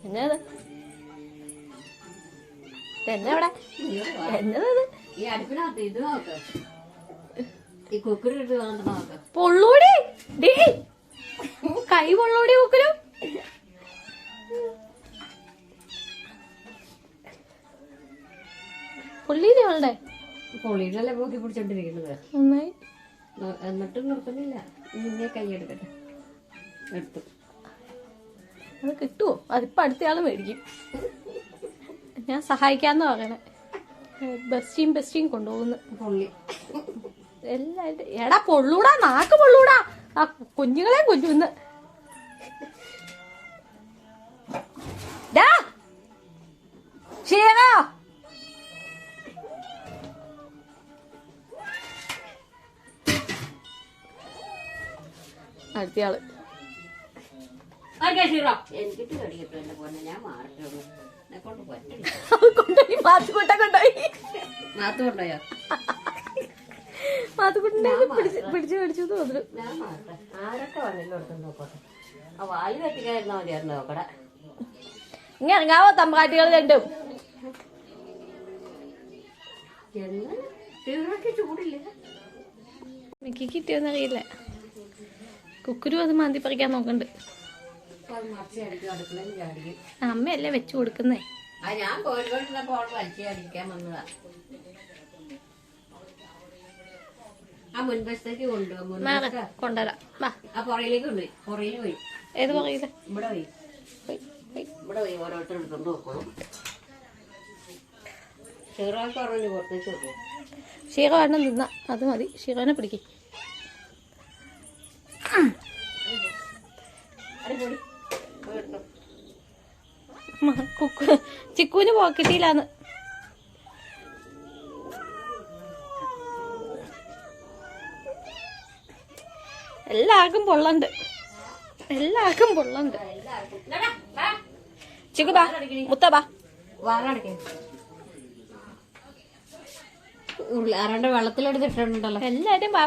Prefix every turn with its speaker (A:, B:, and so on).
A: എന്നത് എന്നെവിടെ എന്നത്
B: ഈ അടുപ്പിനകത്ത് ഇത് നോക്ക്, ഈ കുക്കറിട്ട് നോക്ക്.
A: പൊള്ളൂടി കൈ പൊള്ളൂടി കുക്കരും. പൊള്ളിയില്ലേ അവളുടെ?
B: പൊള്ളിയിട്ടല്ലേ പോക്കി പിടിച്ചോണ്ടിരിക്കുന്നത്.
A: നന്നായി.
B: എന്നിട്ടും നിർത്തുന്നില്ല. ഇങ്ങനെ കൈയെടുക്കട്ടെ. എടുത്തു.
A: അത് കിട്ടുവോ? അതിപ്പോ അടുത്തയാള് മേടിക്കും. ഞാൻ സഹായിക്കാന്ന് പറയണേ. ബെസ്റ്റിയും കൊണ്ടുപോകുന്നു.
B: പൊള്ളി
A: എല്ലാരും എടാ പൊള്ളൂടാ, നാക്ക് പൊള്ളൂടാ. ആ കുഞ്ഞുങ്ങളെ കൊല്ലുന്ന്. അടുത്തയാള്
B: എനിക്കിട്ട് കടിക്കട്ടു എന്റെ പോലെ. ഞാൻ മാറിട്ടുള്ളൂ. എന്നെ കൊണ്ട് പറ്റില്ല.
A: കൊണ്ടുപോയി മാത്തുകൂട്ട കൊണ്ടുപോയി.
B: മാത്തു കൊണ്ടോയോ?
A: മാത്തുകൂട്ടിനെ പിടിച്ചു തോന്നുന്നു.
B: ഞാൻ മാറട്ടെ. ആരൊക്കെ വന്നില്ല എടുത്തു നോക്കട്ടെ. ആ വാല് കത്തിക്കായിരുന്ന മതിയായിരുന്നു നോക്കടെ.
A: ഇങ്ങനെ ഇറങ്ങാവോ തമ്പാട്ടികൾ രണ്ടും?
B: ചൂടില്ല.
A: മിക്കി കിട്ടിയോന്ന് അറിയില്ല. കുക്കുരു അത് മാന്തി പറിക്കാൻ നോക്കണ്ട്. അമ്മയല്ലേ വെച്ചു കൊടുക്കുന്നേ.
B: ഞാൻ കോഴിക്കോട്ടിരുന്നപ്പോ അവൾ വലിച്ചു അടിക്കാൻ വന്നതാ. ആ മുൻവശത്തേക്ക്
A: കൊണ്ടുവരാം.
B: ആ പുറയിലേക്ക് കൊണ്ടുപോയി. പുറയിൽ പോയി.
A: ഏത് പറയില്ല?
B: ഇവിടെ പോയി. ഇവിടെ പോയി ഓരോരുത്തർ എടുത്തോണ്ട് നോക്കണം. ഷീറാക്ക് പറഞ്ഞു പുറത്തേക്ക് നോക്കും.
A: ഷീറ വേണം തിന്ന. അത് മതി. ഷീറോനെ പിടിക്കും. ചിക്കുവിന് പോക്കിട്ടില്ലാന്ന്. എല്ലാവർക്കും പൊള്ളണ്ട്. ചിക്കു ബാ, മുത്ത ബാ.
B: ആരാണ്ട് വെള്ളത്തിലെടുത്തിട്ടുണ്ടല്ലോ.
A: എല്ലാരും ബാ.